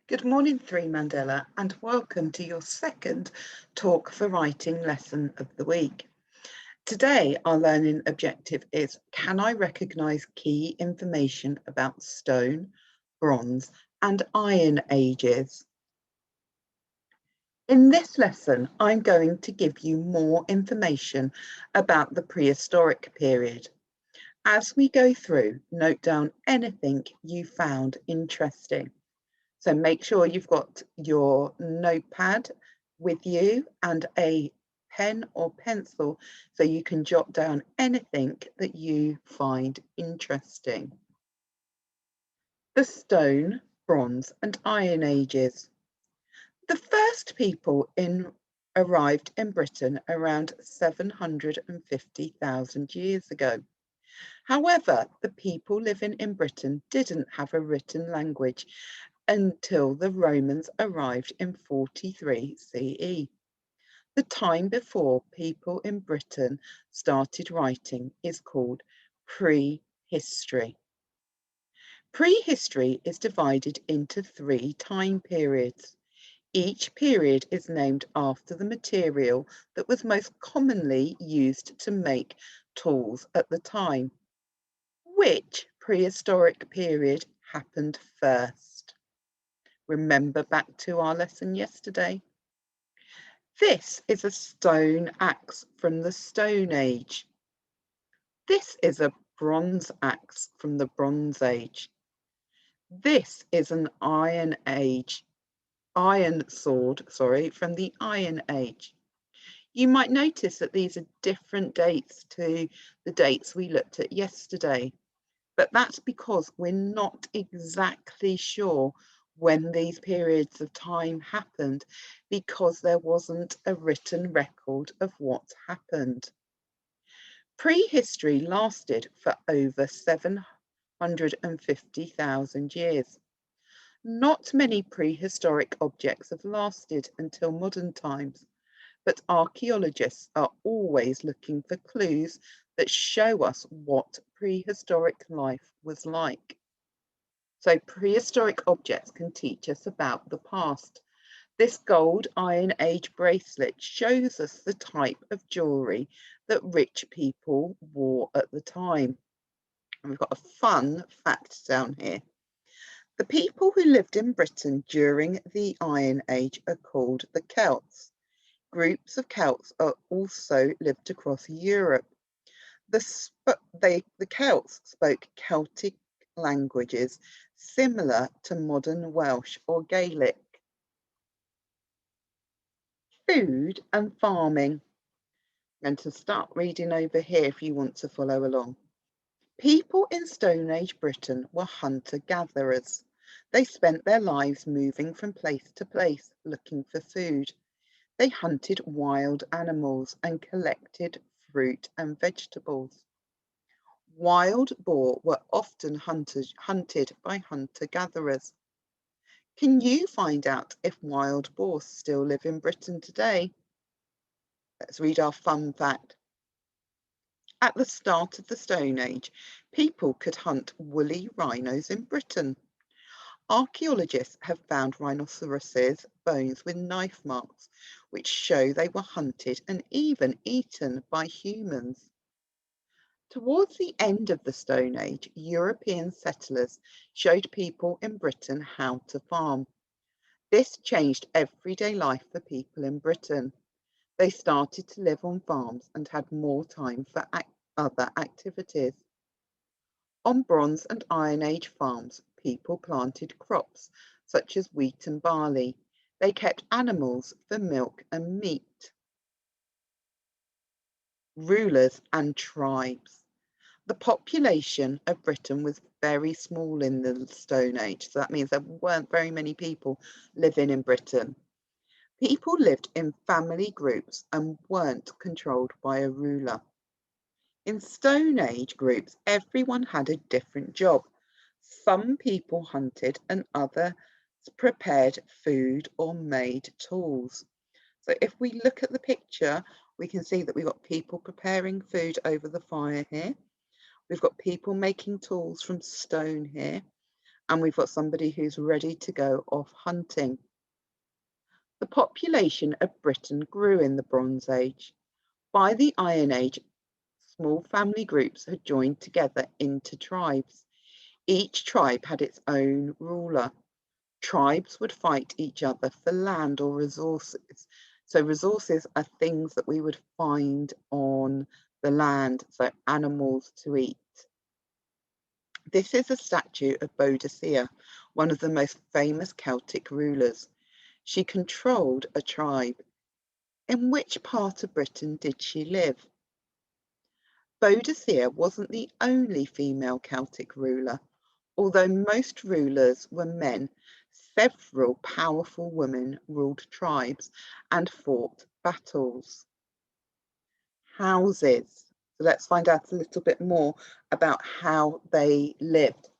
Good morning, Mandela, and welcome to your second Talk for Writing lesson of the week. Today, our learning objective is, can I recognise key information about stone, bronze, and iron ages? In this lesson, I'm going to give you more information about the prehistoric period. As we go through, note down anything you found interesting. So make sure you've got your notepad with you and a pen or pencil so you can jot down anything that you find interesting. The Stone, Bronze and Iron Ages. The first people arrived in Britain around 750,000 years ago. However, the people living in Britain didn't have a written language until the Romans arrived in 43 CE. The time before people in Britain started writing is called prehistory. Prehistory is divided into 3 time periods. Each period is named after the material that was most commonly used to make tools at the time. Which prehistoric period happened first? Remember back to our lesson yesterday? This is a stone axe from the Stone Age. This is a bronze axe from the Bronze Age. This is an iron sword, from the Iron Age. You might notice that these are different dates to the dates we looked at yesterday, but that's because we're not exactly sure when these periods of time happened because there wasn't a written record of what happened. Prehistory lasted for over 750,000 years. Not many prehistoric objects have lasted until modern times, but archaeologists are always looking for clues that show us what prehistoric life was like. So prehistoric objects can teach us about the past. This gold Iron Age bracelet shows us the type of jewellery that rich people wore at the time. And we've got a fun fact down here. The people who lived in Britain during the Iron Age are called the Celts. Groups of Celts are also lived across Europe. The Celts spoke Celtic languages similar to modern Welsh or Gaelic. Food and farming. I'm going to start reading over here if you want to follow along. People in Stone Age Britain were hunter-gatherers. They spent their lives moving from place to place looking for food. They hunted wild animals and collected fruit and vegetables. Wild boar were often hunted by hunter-gatherers. Can you find out if wild boars still live in Britain today? Let's read our fun fact. At the start of the Stone Age, people could hunt woolly rhinos in Britain. Archaeologists have found rhinoceroses' bones with knife marks, which show they were hunted and even eaten by humans. Towards the end of the Stone Age, European settlers showed people in Britain how to farm. This changed everyday life for people in Britain. They started to live on farms and had more time for other activities. On Bronze and Iron Age farms, people planted crops such as wheat and barley. They kept animals for milk and meat. Rulers and tribes. The population of Britain was very small in the Stone Age, so that means there weren't very many people living in Britain. People lived in family groups and weren't controlled by a ruler. In Stone Age groups, everyone had a different job. Some people hunted and others prepared food or made tools. So if we look at the picture, we can see that we've got people preparing food over the fire here. We've got people making tools from stone here, And we've got somebody who's ready to go off hunting. The population of Britain grew in the Bronze Age. By the Iron Age, small family groups had joined together into tribes. Each tribe had its own ruler. Tribes would fight each other for land or resources. So resources are things that we would find on the land, so animals to eat. This is a statue of Boadicea, one of the most famous Celtic rulers. She controlled a tribe. In which part of Britain did she live? Boadicea wasn't the only female Celtic ruler. Although most rulers were men, several powerful women ruled tribes and fought battles. Houses. So let's find out a little bit more about how they lived.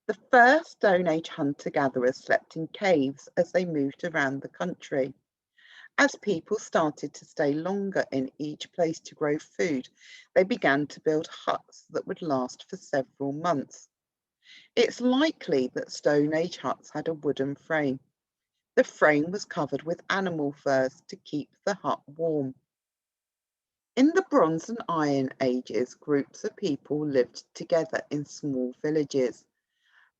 The first Stone Age hunter-gatherers slept in caves as they moved around the country. As people started to stay longer in each place to grow food, they began to build huts that would last for several months. It's likely that Stone Age huts had a wooden frame. The frame was covered with animal furs to keep the hut warm. In the Bronze and Iron Ages, groups of people lived together in small villages.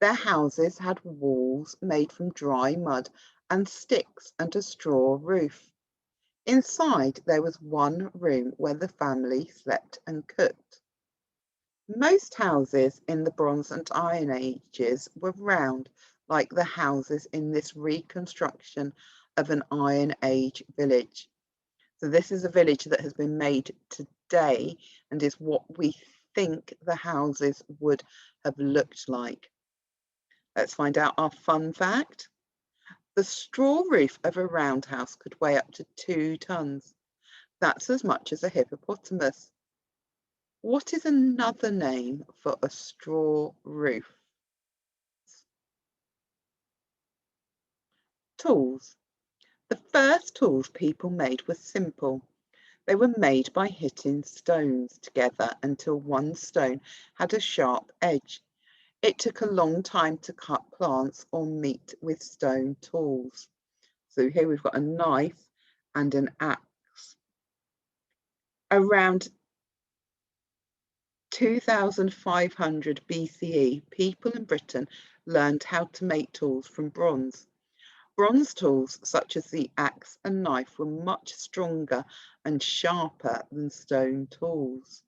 Their houses had walls made from dry mud and sticks and a straw roof. Inside, there was one room where the family slept and cooked. Most houses in the Bronze and Iron Ages were round, like the houses in this reconstruction of an Iron Age village. So this is a village that has been made today and is what we think the houses would have looked like. Let's find out our fun fact. The straw roof of a roundhouse could weigh up to 2 tons. That's as much as a hippopotamus. What is another name for a straw roof? Tools. The first tools people made were simple. They were made by hitting stones together until one stone had a sharp edge. It took a long time to cut plants or meat with stone tools. So here we've got a knife and an axe. Around 2500 BCE, people in Britain learned how to make tools from bronze. Bronze tools, such as the axe and knife, were much stronger and sharper than stone tools.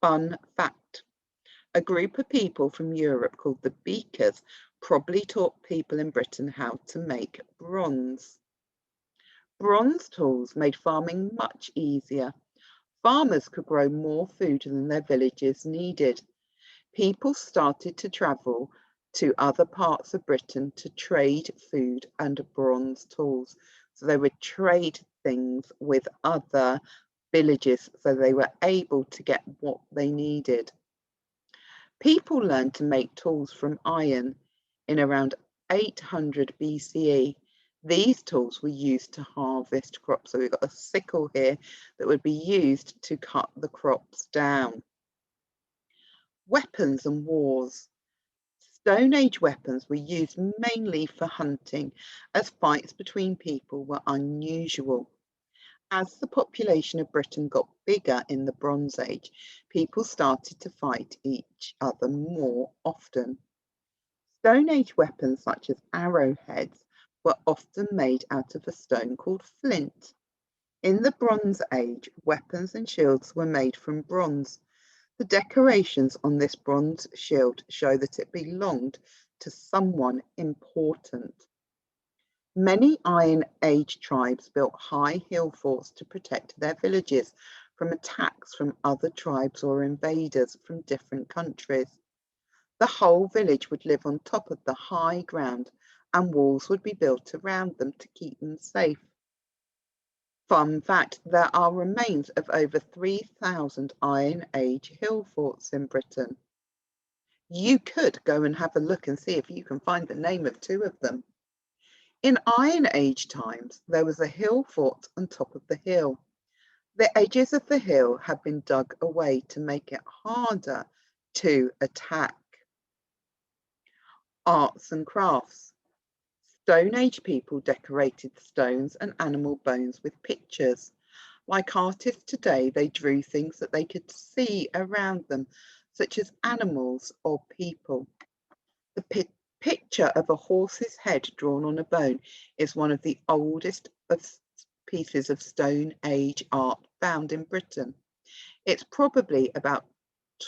Fun fact. A group of people from Europe called the Beakers probably taught people in Britain how to make bronze. Bronze tools made farming much easier. Farmers could grow more food than their villages needed. People started to travel to other parts of Britain to trade food and bronze tools. So they would trade things with other villages so they were able to get what they needed. People learned to make tools from iron in around 800 BCE. These tools were used to harvest crops. So we've got a sickle here that would be used to cut the crops down. Weapons and wars. Stone Age weapons were used mainly for hunting, as fights between people were unusual. As the population of Britain got bigger in the Bronze Age, people started to fight each other more often. Stone Age weapons such as arrowheads were often made out of a stone called flint. In the Bronze Age, weapons and shields were made from bronze. The decorations on this bronze shield show that it belonged to someone important. Many Iron Age tribes built high hill forts to protect their villages from attacks from other tribes or invaders from different countries. The whole village would live on top of the high ground and walls would be built around them to keep them safe. Fun fact, there are remains of over 3,000 Iron Age hill forts in Britain. You could go and have a look and see if you can find the name of 2 of them. In Iron Age times, there was a hill fort on top of the hill. The edges of the hill had been dug away to make it harder to attack. Arts and crafts. Stone Age people decorated stones and animal bones with pictures. Like artists today, they drew things that they could see around them, such as animals or people. The picture of a horse's head drawn on a bone is one of the oldest pieces of Stone Age art found in Britain. It's probably about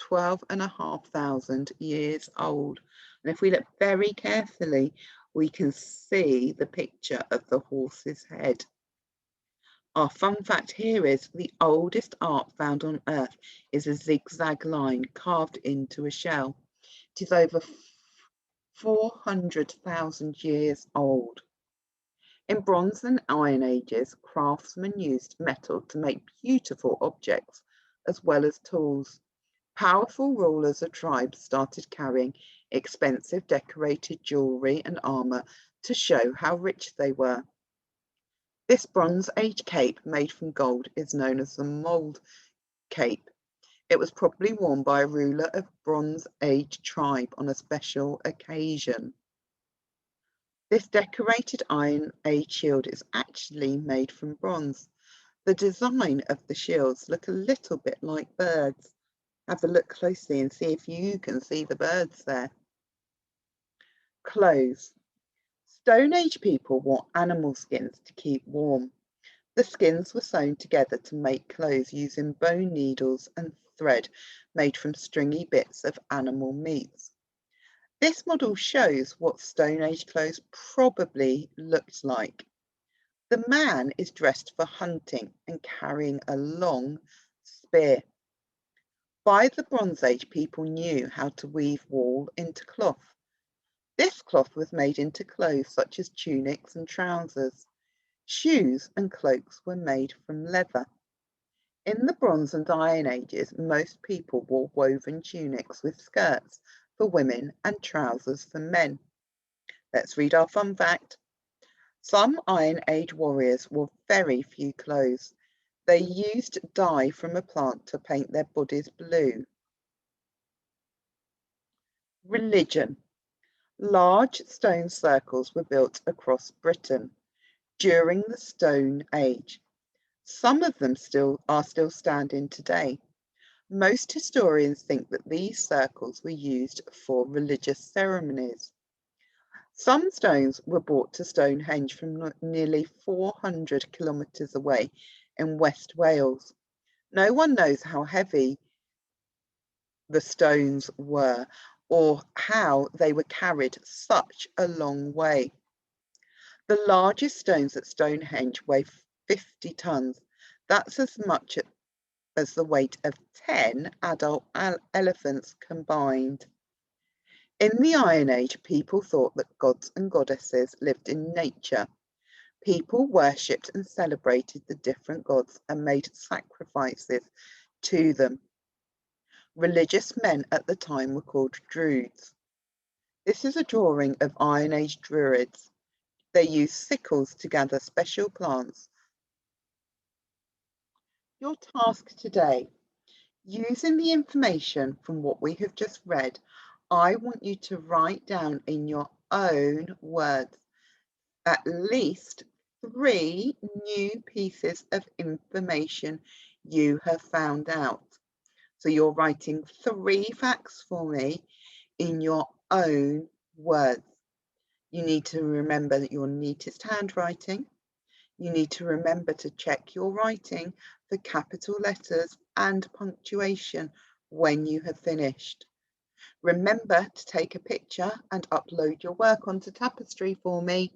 12,500 years old. And if we look very carefully, we can see the picture of the horse's head. Our fun fact here is the oldest art found on Earth is a zigzag line carved into a shell. It is over 400,000 years old. In Bronze and Iron Ages, craftsmen used metal to make beautiful objects as well as tools. Powerful rulers of tribes started carrying expensive decorated jewellery and armour to show how rich they were. This Bronze Age cape made from gold is known as the mould cape. It was probably worn by a ruler of Bronze Age tribe on a special occasion. This decorated Iron Age shield is actually made from bronze. The design of the shields look a little bit like birds. Have a look closely and see if you can see the birds there. Clothes. Stone Age people wore animal skins to keep warm. The skins were sewn together to make clothes using bone needles and thread made from stringy bits of animal meats. This model shows what Stone Age clothes probably looked like. The man is dressed for hunting and carrying a long spear. By the Bronze Age, people knew how to weave wool into cloth. This cloth was made into clothes such as tunics and trousers. Shoes and cloaks were made from leather. In the Bronze and Iron Ages, most people wore woven tunics with skirts for women and trousers for men. Let's read our fun fact. Some Iron Age warriors wore very few clothes. They used dye from a plant to paint their bodies blue. Religion. Large stone circles were built across Britain during the Stone Age. Some of them are still standing today. Most historians think that these circles were used for religious ceremonies. Some stones were brought to Stonehenge from nearly 400 kilometres away in West Wales. No one knows how heavy the stones were or how they were carried such a long way. The largest stones at Stonehenge weigh 50 tonnes. That's as much as the weight of 10 adult elephants combined. In the Iron Age, people thought that gods and goddesses lived in nature. People worshipped and celebrated the different gods and made sacrifices to them. Religious men at the time were called druids. This is a drawing of Iron Age druids. They used sickles to gather special plants. Your task today, using the information from what we have just read, I want you to write down in your own words at least 3 new pieces of information you have found out. So you're writing 3 facts for me in your own words. You need to remember your neatest handwriting. You need to remember to check your writing for capital letters and punctuation when you have finished. Remember to take a picture and upload your work onto Tapestry for me.